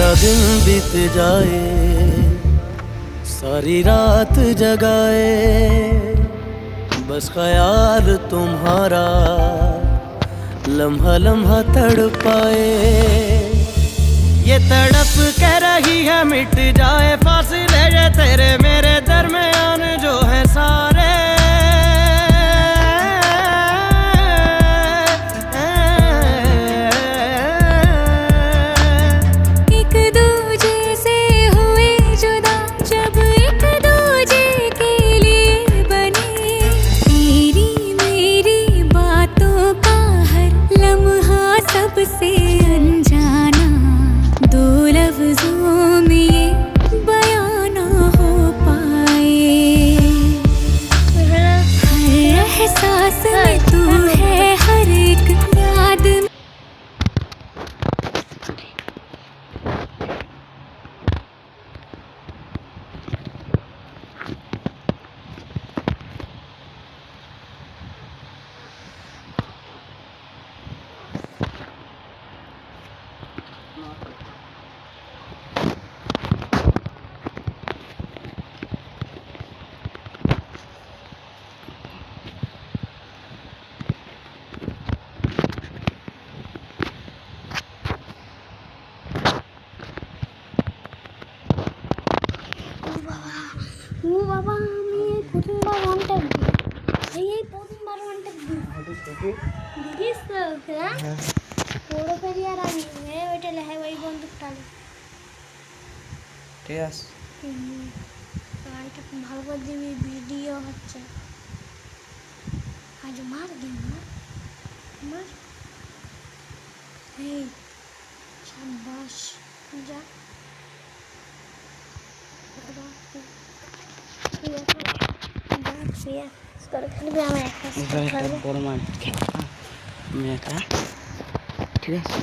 सारा दिन बीत जाए, सारी रात जगाए, बस ख्याल तुम्हारा लम्हा लम्हा तड़पाए। ये तड़प के रही है मिट जाए फासले ये तेरे मेरे दरमियान जो है सारे। सबसे अनजाना दो लफ्जों में ये बयां ना हो पाए। हर एहसास में तू है, हर एक याद में। বাবা আমি প্রথমবার ওয়ানটা এই প্রথমবার ওয়ানটা দিদিস তো বড় পেরিয়ার আমি ওইটা লেখা ওই বন্দুকটা ঠিক আছে। এটা ভালো করে দিবি, ভিডিও হচ্ছে। আজ মার দিন মার এই শাবাশ যা বড় মার মেয়েটা ঠিক আছে।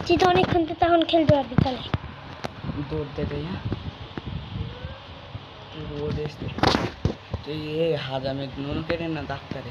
তুই তো অনেকক্ষণ তো তখন খেলতে পারবি তাহলে দৌড় দেবে। তুই হাজামে নুন কেটে না ডাক্তারে